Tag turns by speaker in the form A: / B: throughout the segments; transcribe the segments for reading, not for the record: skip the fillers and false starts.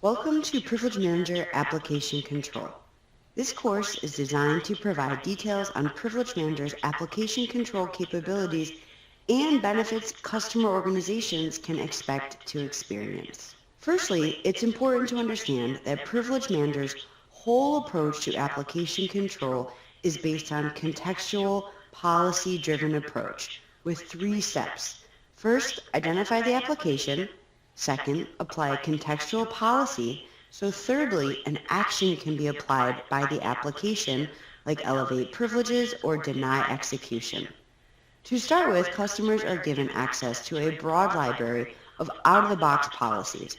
A: Welcome to Privilege Manager Application Control. This course is designed to provide details on Privilege Manager's application control capabilities and benefits customer organizations can expect to experience. Firstly, it's important to understand that Privilege Manager's whole approach to application control is based on contextual, policy-driven approach with 3 steps. First, identify the application. Second, apply contextual policy. So thirdly, an action can be applied by the application, like elevate privileges or deny execution. To start with, customers are given access to a broad library of out-of-the-box policies,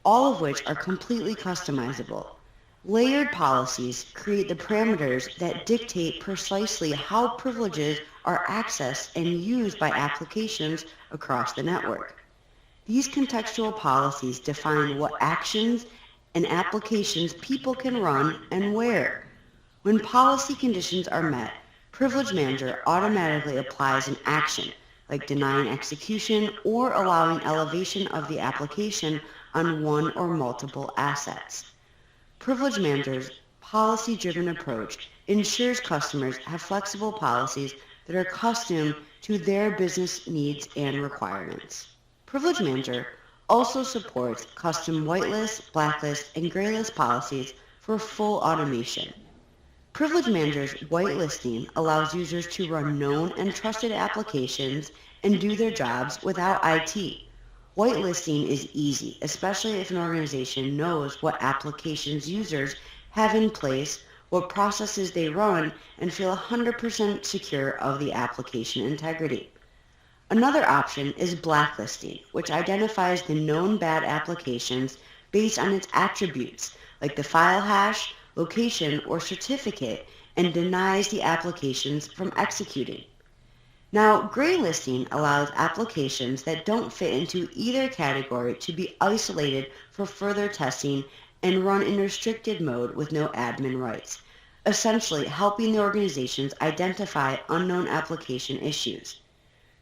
A: all of which are completely customizable. Layered policies create the parameters that dictate precisely how privileges are accessed and used by applications across the network. These contextual policies define what actions and applications people can run and where. When policy conditions are met, Privilege Manager automatically applies an action, like denying execution or allowing elevation of the application on one or multiple assets. Privilege Manager's policy-driven approach ensures customers have flexible policies that are custom to their business needs and requirements. Privilege Manager also supports custom whitelist, blacklist, and graylist policies for full automation. Privilege Manager's whitelisting allows users to run known and trusted applications and do their jobs without IT. Whitelisting is easy, especially if an organization knows what applications users have in place, what processes they run, and feel 100% secure of the application integrity. Another option is blacklisting, which identifies the known bad applications based on its attributes, like the file hash, location, or certificate, and denies the applications from executing. Now, graylisting allows applications that don't fit into either category to be isolated for further testing and run in restricted mode with no admin rights, essentially helping the organizations identify unknown application issues.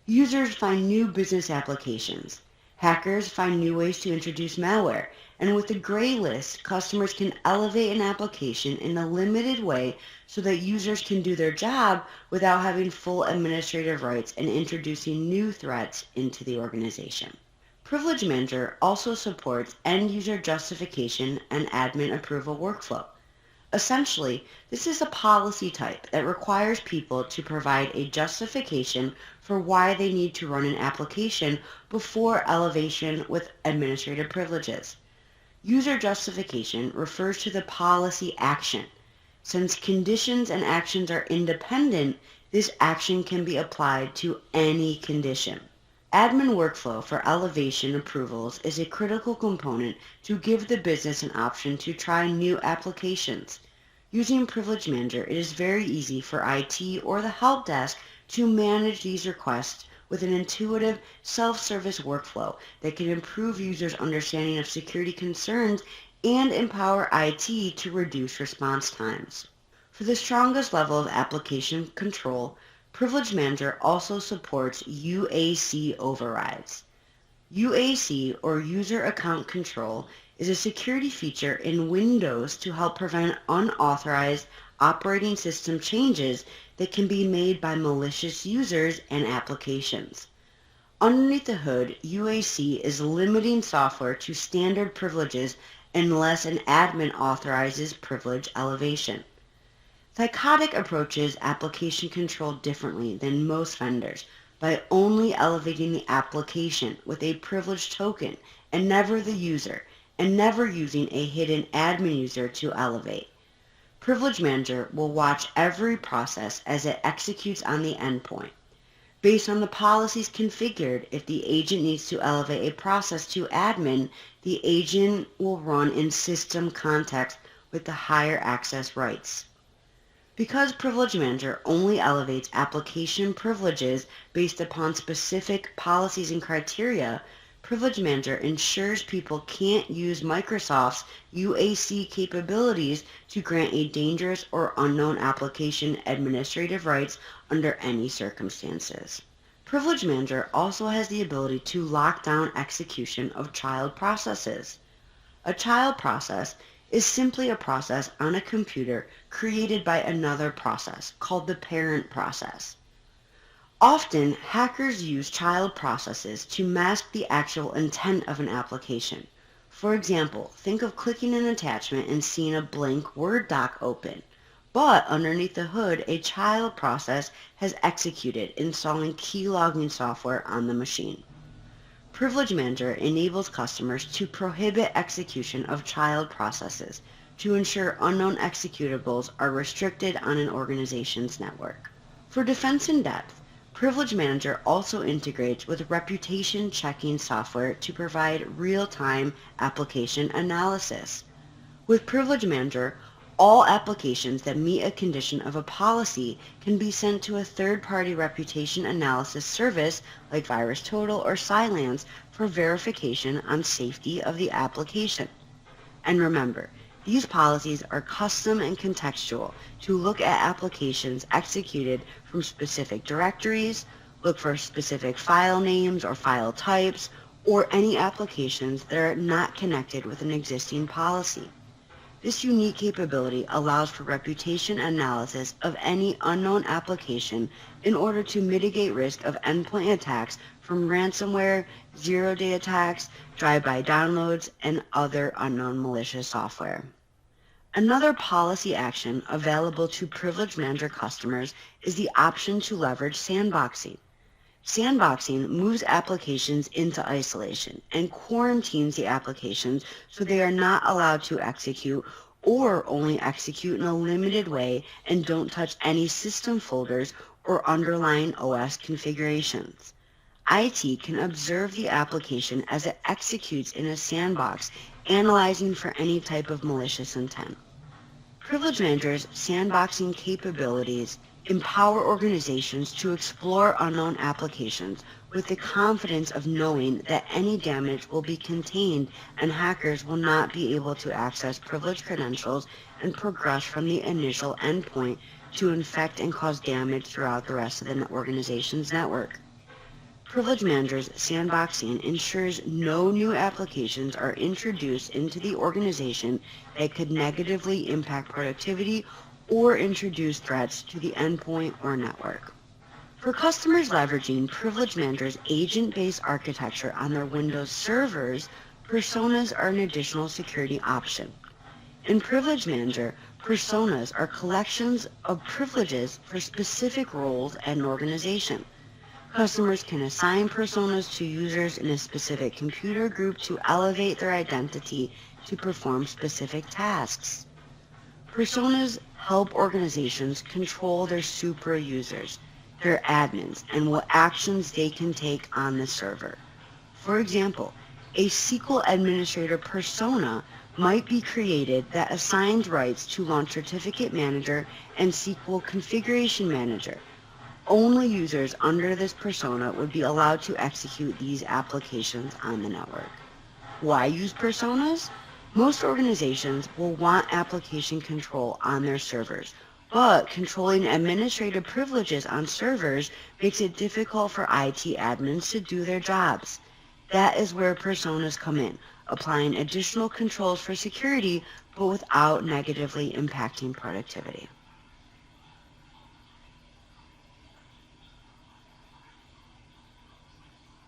A: Users find new business applications. Hackers find new ways to introduce malware. And with the gray list, customers can elevate an application in a limited way so that users can do their job without having full administrative rights and introducing new threats into the organization. Privilege Manager also supports end-user justification and admin approval workflow. Essentially, this is a policy type that requires people to provide a justification for why they need to run an application before elevation with administrative privileges. User justification refers to the policy action. Since conditions and actions are independent, this action can be applied to any condition. Admin workflow for elevation approvals is a critical component to give the business an option to try new applications. Using Privilege Manager, it is very easy for IT or the help desk to manage these requests with an intuitive self-service workflow that can improve users' understanding of security concerns and empower IT to reduce response times. For the strongest level of application control, Privilege Manager also supports UAC overrides. UAC, or User Account Control, is a security feature in Windows to help prevent unauthorized operating system changes that can be made by malicious users and applications. Underneath the hood, UAC is limiting software to standard privileges unless an admin authorizes privilege elevation. Thycotic approaches application control differently than most vendors by only elevating the application with a privilege token and never the user, and never using a hidden admin user to elevate. Privilege Manager will watch every process as it executes on the endpoint. Based on the policies configured, if the agent needs to elevate a process to admin, the agent will run in system context with the higher access rights. Because Privilege Manager only elevates application privileges based upon specific policies and criteria, Privilege Manager ensures people can't use Microsoft's UAC capabilities to grant a dangerous or unknown application administrative rights under any circumstances. Privilege Manager also has the ability to lock down execution of child processes. A child process is simply a process on a computer created by another process called the parent process. Often, hackers use child processes to mask the actual intent of an application. For example, think of clicking an attachment and seeing a blank Word doc open. But underneath the hood, a child process has executed, installing key logging software on the machine. Privilege Manager enables customers to prohibit execution of child processes to ensure unknown executables are restricted on an organization's network. For defense in depth, Privilege Manager also integrates with reputation checking software to provide real-time application analysis. With Privilege Manager, all applications that meet a condition of a policy can be sent to a third-party reputation analysis service like VirusTotal or Cylance for verification on safety of the application. And remember, these policies are custom and contextual to look at applications executed from specific directories, look for specific file names or file types, or any applications that are not connected with an existing policy. This unique capability allows for reputation analysis of any unknown application in order to mitigate risk of endpoint attacks from ransomware, zero-day attacks, drive-by downloads, and other unknown malicious software. Another policy action available to Privilege Manager customers is the option to leverage sandboxing. Sandboxing moves applications into isolation and quarantines the applications so they are not allowed to execute or only execute in a limited way and don't touch any system folders or underlying OS configurations. IT can observe the application as it executes in a sandbox, analyzing for any type of malicious intent. Privilege Manager's sandboxing capabilities empower organizations to explore unknown applications with the confidence of knowing that any damage will be contained and hackers will not be able to access privileged credentials and progress from the initial endpoint to infect and cause damage throughout the rest of the organization's network. Privilege Manager's sandboxing ensures no new applications are introduced into the organization that could negatively impact productivity or introduce threats to the endpoint or network. For customers leveraging Privilege Manager's agent-based architecture on their Windows servers, personas are an additional security option. In Privilege Manager, personas are collections of privileges for specific roles at an organization. Customers can assign personas to users in a specific computer group to elevate their identity to perform specific tasks. Personas help organizations control their super users, their admins, and what actions they can take on the server. For example, a SQL administrator persona might be created that assigns rights to Launch Certificate Manager and SQL Configuration Manager. Only users under this persona would be allowed to execute these applications on the network. Why use personas? Most organizations will want application control on their servers, but controlling administrative privileges on servers makes it difficult for IT admins to do their jobs. That is where personas come in, applying additional controls for security, but without negatively impacting productivity.